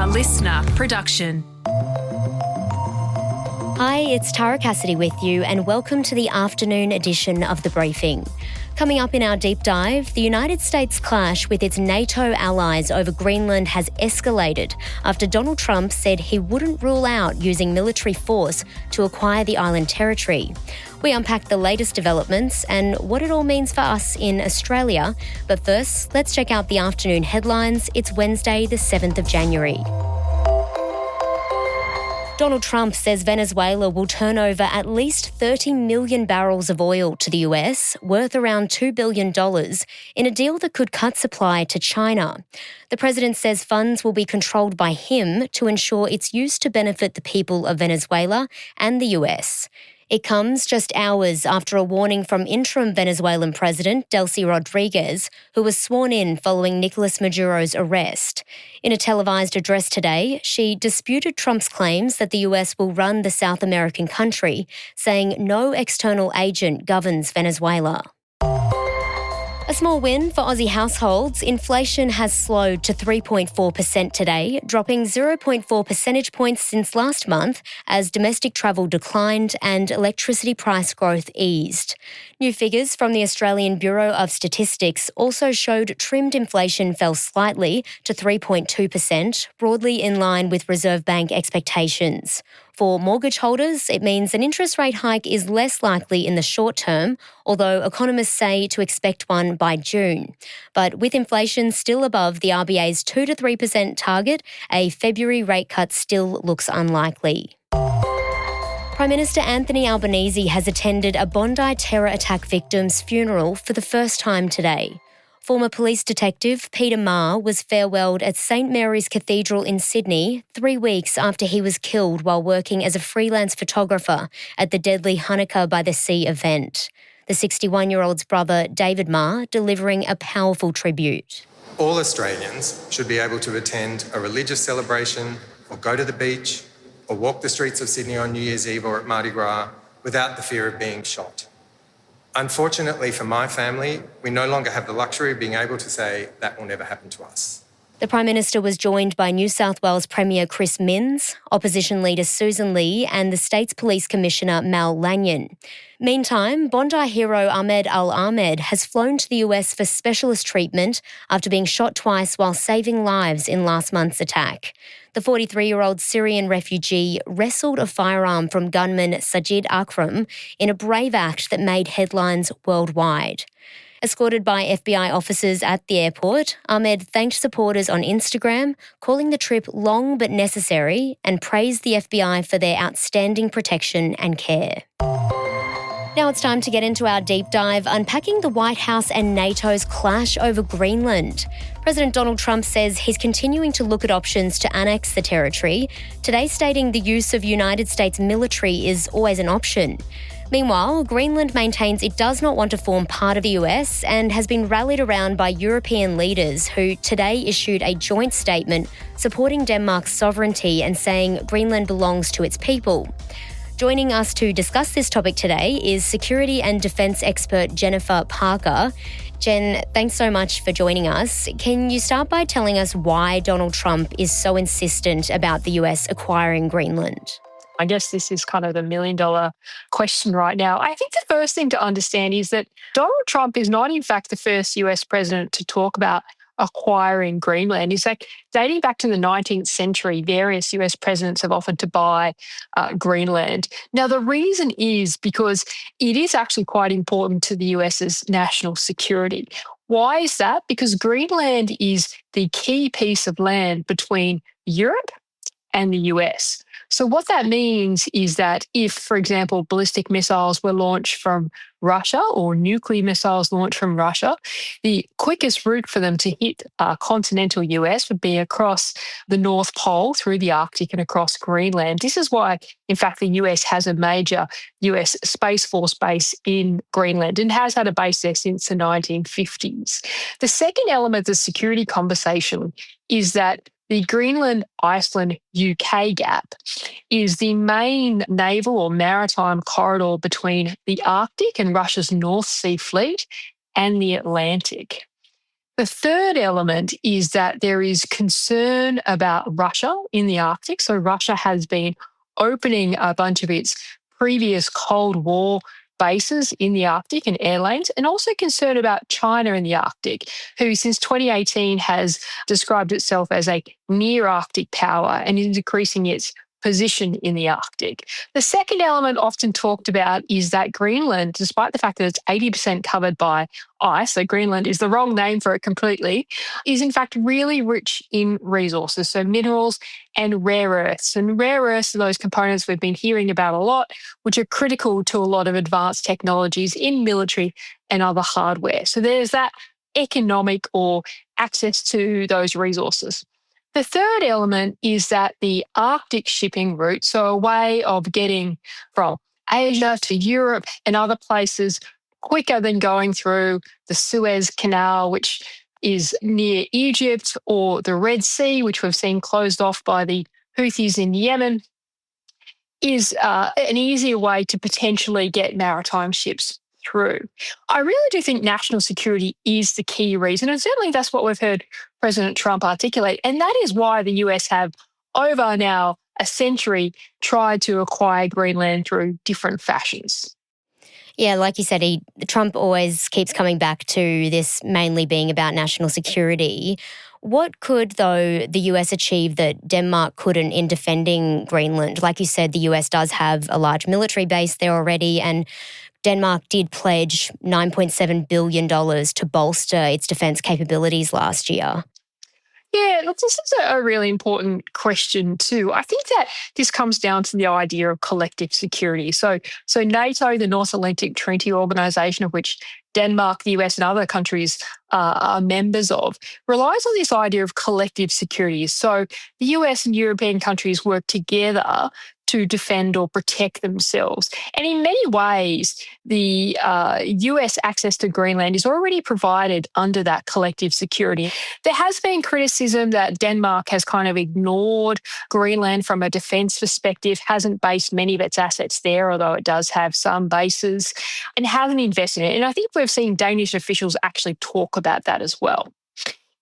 listener production. Hi, it's Cassidy with you, and welcome to the afternoon edition of The Briefing. Coming up in our deep dive, the United States' clash with its NATO allies over Greenland has escalated after Donald Trump said he wouldn't rule out using military force to acquire the island territory. We unpack the latest developments and what it all means for us in Australia. But first, let's check out the afternoon headlines. It's Wednesday, the 7th of January. Donald Trump says Venezuela will turn over at least 30 million barrels of oil to the US, worth around $2 billion, in a deal that could cut supply to China. The president says funds will be controlled by him to ensure it's used to benefit the people of Venezuela and the US. It comes just hours after a warning from interim Venezuelan President Delcy Rodriguez, who was sworn in following Nicolas Maduro's arrest. In a televised address today, she disputed Trump's claims that the US will run the South American country, saying no external agent governs Venezuela. A small win for Aussie households. Inflation has slowed to 3.4% today, dropping 0.4 percentage points since last month as domestic travel declined and electricity price growth eased. New figures from the Australian Bureau of Statistics also showed trimmed inflation fell slightly to 3.2%, broadly in line with Reserve Bank expectations. For mortgage holders, it means an interest rate hike is less likely in the short term, although economists say to expect one by June. But with inflation still above the RBA's 2 to 3% target, a February rate cut still looks unlikely. Prime Minister Anthony Albanese has attended a Bondi terror attack victim's funeral for the first time today. Former police detective Peter Marr was farewelled at St Mary's Cathedral in Sydney 3 weeks after he was killed while working as a freelance photographer at the deadly Hanukkah by the Sea event. The 61-year-old's brother, David Marr, delivering a powerful tribute. All Australians should be able to attend a religious celebration or go to the beach or walk the streets of Sydney on New Year's Eve or at Mardi Gras without the fear of being shot. Unfortunately for my family, we no longer have the luxury of being able to say that will never happen to us. The Prime Minister was joined by New South Wales Premier Chris Minns, Opposition Leader Susan Lee and the State's Police Commissioner Mal Lanyon. Meantime, Bondi hero Ahmed Al-Ahmed has flown to the US for specialist treatment after being shot twice while saving lives in last month's attack. The 43-year-old Syrian refugee wrestled a firearm from gunman Sajid Akram in a brave act that made headlines worldwide. Escorted by FBI officers at the airport, Ahmed thanked supporters on Instagram, calling the trip long but necessary, and praised the FBI for their outstanding protection and care. Now it's time to get into our deep dive, unpacking the White House and NATO's clash over Greenland. President Donald Trump says he's continuing to look at options to annex the territory, today stating the use of United States military is always an option. Meanwhile, Greenland maintains it does not want to form part of the US and has been rallied around by European leaders who today issued a joint statement supporting Denmark's sovereignty and saying Greenland belongs to its people. Joining us to discuss this topic today is security and defence expert Jennifer Parker. Jen, thanks so much for joining us. Can you start by telling us why Donald Trump is so insistent about the US acquiring Greenland? I guess this is kind of the million-dollar question right now. I think the first thing to understand is that Donald Trump is not, in fact, the first US president to talk about acquiring Greenland. In fact, dating back to the 19th century, various US presidents have offered to buy Greenland. Now, the reason is because it is actually quite important to the US's national security. Why is that? Because Greenland is the key piece of land between Europe and the US. So what that means is that if, for example, ballistic missiles were launched from Russia or nuclear missiles launched from Russia, the quickest route for them to hit continental US would be across the North Pole through the Arctic and across Greenland. This is why, in fact, the US has a major US Space Force base in Greenland and has had a base there since the 1950s. The second element of the security conversation is that the Greenland-Iceland-UK gap is the main naval or maritime corridor between the Arctic and Russia's North Sea Fleet and the Atlantic. The third element is that there is concern about Russia in the Arctic. So Russia has been opening a bunch of its previous Cold War bases in the Arctic and air lanes, and also concern about China in the Arctic, who since 2018 has described itself as a near Arctic power and is increasing its position in the Arctic. The second element often talked about is that Greenland, despite the fact that it's 80% covered by ice, so Greenland is the wrong name for it completely, is in fact really rich in resources, so minerals and rare earths. And rare earths are those components we've been hearing about a lot, which are critical to a lot of advanced technologies in military and other hardware. So there's that economic or access to those resources. The third element is that the Arctic shipping route, so a way of getting from Asia to Europe and other places quicker than going through the Suez Canal, which is near Egypt, or the Red Sea, which we've seen closed off by the Houthis in Yemen, is an easier way to potentially get maritime ships through. I really do think national security is the key reason, and certainly that's what we've heard President Trump articulate, and that is why the US have, over now a century, tried to acquire Greenland through different fashions. Yeah, like you said, Trump always keeps coming back to this mainly being about national security. What could, though, the US achieve that Denmark couldn't in defending Greenland? Like you said, the US does have a large military base there already, and Denmark did pledge $9.7 billion to bolster its defence capabilities last year. Yeah, look, this is a really important question too. I think that this comes down to the idea of collective security. So NATO, the North Atlantic Treaty Organization, of which Denmark, the US, and other countries are members of, relies on this idea of collective security. So the US and European countries work together to defend or protect themselves. And in many ways, the US access to Greenland is already provided under that collective security. There has been criticism that Denmark has kind of ignored Greenland from a defence perspective, hasn't based many of its assets there, although it does have some bases, and hasn't invested in it. And I think we've seen Danish officials actually talk about that as well.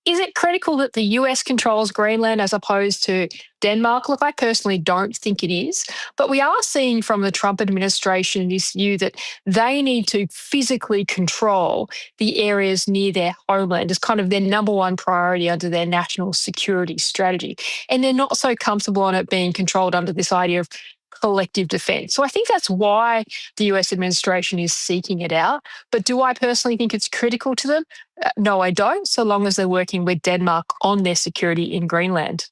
Is it critical that the US controls Greenland as opposed to Denmark? Look, I personally don't think it is, but we are seeing from the Trump administration this view that they need to physically control the areas near their homeland as kind of their number one priority under their national security strategy. And they're not so comfortable on it being controlled under this idea of collective defence. So I think that's why the US administration is seeking it out. But do I personally think it's critical to them? No, I don't, so long as they're working with Denmark on their security in Greenland.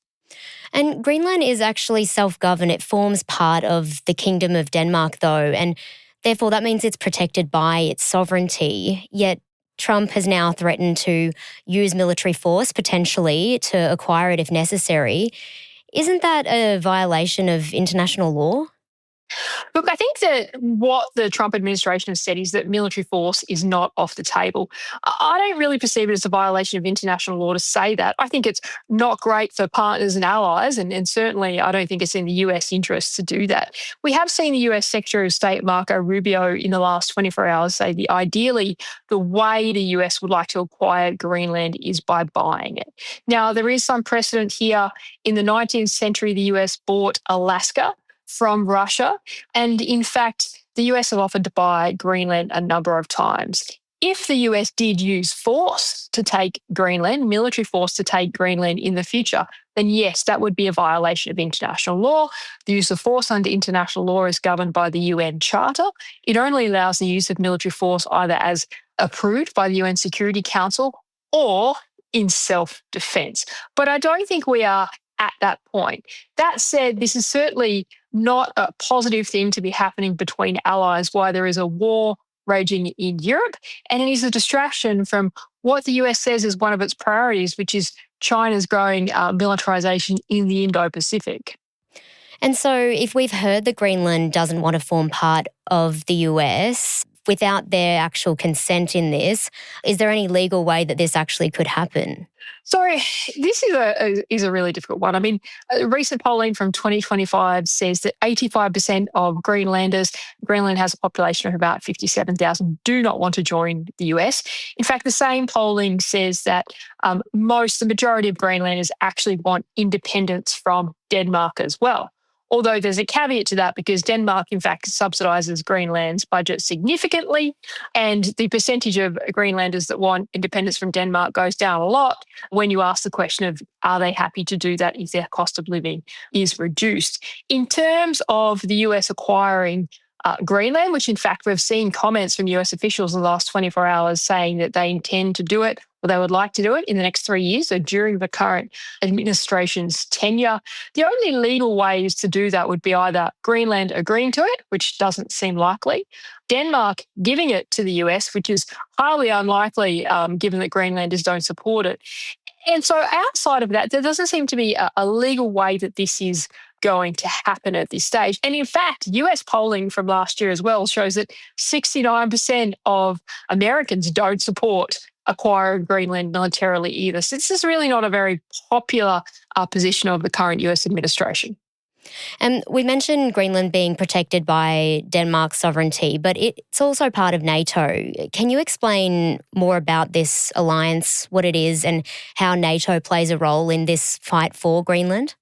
And Greenland is actually self-governed. It forms part of the Kingdom of Denmark, though, and therefore that means it's protected by its sovereignty. Yet Trump has now threatened to use military force, potentially, to acquire it if necessary. Isn't that a violation of international law? Look, I think that what the Trump administration has said is that military force is not off the table. I don't really perceive it as a violation of international law to say that. I think it's not great for partners and allies, and certainly I don't think it's in the US interest to do that. We have seen the US Secretary of State Marco Rubio in the last 24 hours say that ideally the way the US would like to acquire Greenland is by buying it. Now, there is some precedent here. In the 19th century, the US bought Alaska from Russia. And in fact, the US have offered to buy Greenland a number of times. If the US did use force to take Greenland, military force to take Greenland in the future, then yes, that would be a violation of international law. The use of force under international law is governed by the UN Charter. It only allows the use of military force either as approved by the UN Security Council or in self-defense. But I don't think we are at that point. That said, this is certainly not a positive thing to be happening between allies while there is a war raging in Europe, and it is a distraction from what the US says is one of its priorities, which is China's growing militarization in the Indo-Pacific. And so if we've heard that Greenland doesn't want to form part of the US, without their actual consent in this. Is there any legal way that this actually could happen? So this is a really difficult one. I mean, recent polling from 2025 says that 85% of Greenland has a population of about 57,000, do not want to join the US. In fact, the same polling says that the majority of Greenlanders actually want independence from Denmark as well. Although there's a caveat to that because Denmark, in fact, subsidises Greenland's budget significantly, and the percentage of Greenlanders that want independence from Denmark goes down a lot when you ask the question of are they happy to do that if their cost of living is reduced. In terms of the US acquiring Greenland, which in fact we've seen comments from US officials in the last 24 hours saying that they intend to do it or they would like to do it in the next 3 years, so during the current administration's tenure. The only legal ways to do that would be either Greenland agreeing to it, which doesn't seem likely, Denmark giving it to the US, which is highly unlikely given that Greenlanders don't support it. And so outside of that, there doesn't seem to be a legal way that this is going to happen at this stage. And in fact, US polling from last year as well shows that 69% of Americans don't support acquiring Greenland militarily either. So this is really not a very popular position of the current US administration. And we mentioned Greenland being protected by Denmark's sovereignty, but it's also part of NATO. Can you explain more about this alliance, what it is, and how NATO plays a role in this fight for Greenland?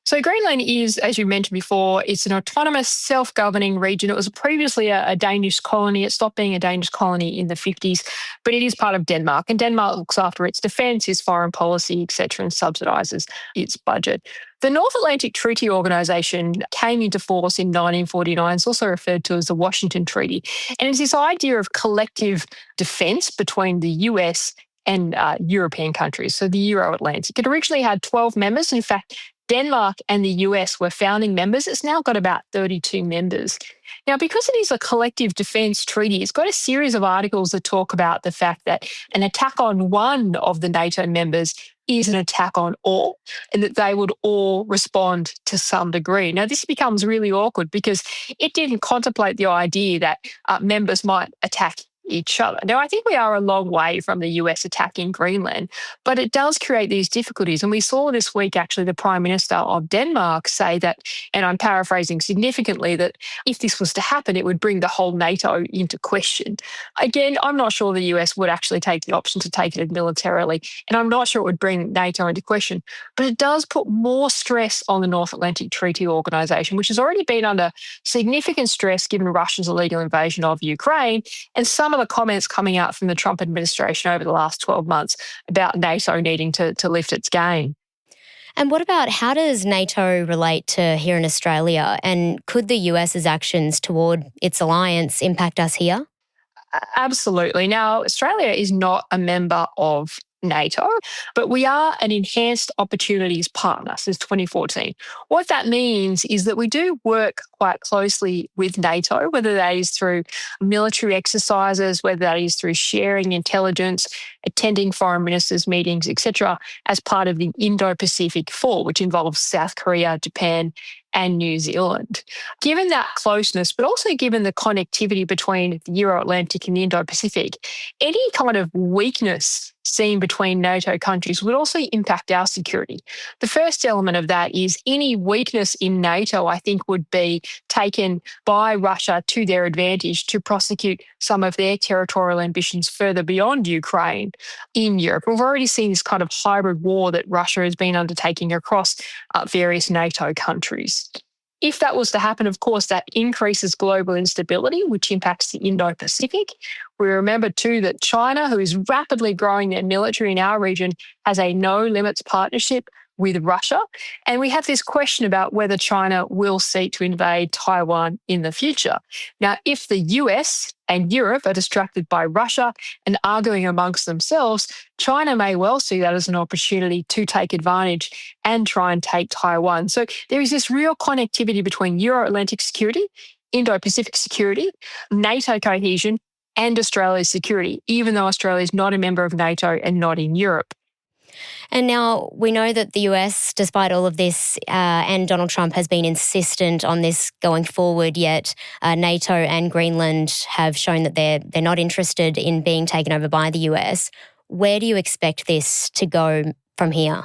So Greenland is, as you mentioned before, it's an autonomous, self-governing region. It was previously a Danish colony. It stopped being a Danish colony in the 50s, but it is part of Denmark. And Denmark looks after its defence, its foreign policy, etc., and subsidises its budget. The North Atlantic Treaty Organisation came into force in 1949. It's also referred to as the Washington Treaty. And it's this idea of collective defence between the US and European countries, so the Euro-Atlantic. It originally had 12 members. In fact, Denmark and the US were founding members. It's now got about 32 members. Now, because it is a collective defence treaty, it's got a series of articles that talk about the fact that an attack on one of the NATO members is an attack on all, and that they would all respond to some degree. Now, this becomes really awkward because it didn't contemplate the idea that members might attack each other. Now, I think we are a long way from the US attacking Greenland, but it does create these difficulties. And we saw this week, actually, the Prime Minister of Denmark say that, and I'm paraphrasing significantly, that if this was to happen, it would bring the whole NATO into question. Again, I'm not sure the US would actually take the option to take it militarily, and I'm not sure it would bring NATO into question, but it does put more stress on the North Atlantic Treaty Organisation, which has already been under significant stress given Russia's illegal invasion of Ukraine, and some of the comments coming out from the Trump administration over the last 12 months about NATO needing to lift its game. And what about how does NATO relate to here in Australia? And could the US's actions toward its alliance impact us here? Absolutely. Now, Australia is not a member of NATO, but we are an enhanced opportunities partner since 2014. What that means is that we do work quite closely with NATO, whether that is through military exercises, whether that is through sharing intelligence, attending foreign ministers' meetings, etc., as part of the Indo-Pacific Four, which involves South Korea, Japan, and New Zealand. Given that closeness, but also given the connectivity between the Euro-Atlantic and the Indo-Pacific, any kind of weakness seen between NATO countries would also impact our security. The first element of that is any weakness in NATO, I think, would be taken by Russia to their advantage to prosecute some of their territorial ambitions further beyond Ukraine in Europe. We've already seen this kind of hybrid war that Russia has been undertaking across various NATO countries. If that was to happen, of course, that increases global instability, which impacts the Indo-Pacific. We remember too that China, who is rapidly growing their military in our region, has a no-limits partnership with Russia. And we have this question about whether China will seek to invade Taiwan in the future. Now, if the US and Europe are distracted by Russia and arguing amongst themselves, China may well see that as an opportunity to take advantage and try and take Taiwan. So there is this real connectivity between Euro-Atlantic security, Indo-Pacific security, NATO cohesion, and Australia's security, even though Australia is not a member of NATO and not in Europe. And now we know that the US, despite all of this, and Donald Trump has been insistent on this going forward, yet NATO and Greenland have shown that they're not interested in being taken over by the US. Where do you expect this to go from here?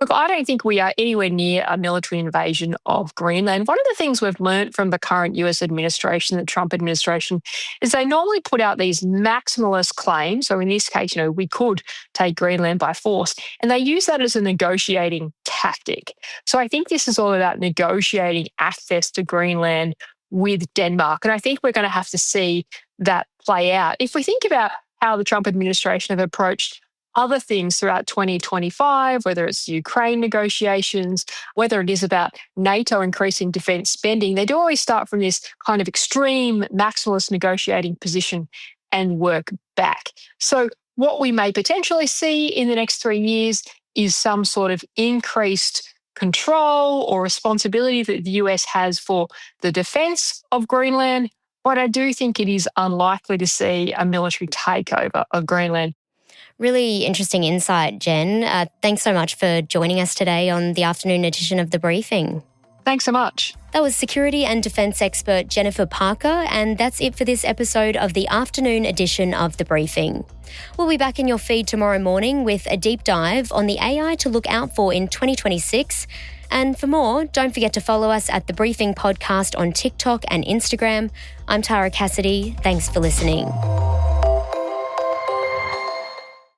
Look, I don't think we are anywhere near a military invasion of Greenland. One of the things we've learned from the current US administration, the Trump administration, is they normally put out these maximalist claims. So in this case, we could take Greenland by force. And they use that as a negotiating tactic. So I think this is all about negotiating access to Greenland with Denmark. And I think we're going to have to see that play out. If we think about how the Trump administration have approached other things throughout 2025, whether it's Ukraine negotiations, whether it is about NATO increasing defence spending, they do always start from this kind of extreme maximalist negotiating position and work back. So what we may potentially see in the next 3 years is some sort of increased control or responsibility that the US has for the defence of Greenland. But I do think it is unlikely to see a military takeover of Greenland. Really interesting insight, Jen. Thanks so much for joining us today on the afternoon edition of The Briefing. Thanks so much. That was security and defence expert Jennifer Parker, and that's it for this episode of the afternoon edition of The Briefing. We'll be back in your feed tomorrow morning with a deep dive on the AI to look out for in 2026. And for more, don't forget to follow us at The Briefing Podcast on TikTok and Instagram. I'm Tara Cassidy. Thanks for listening.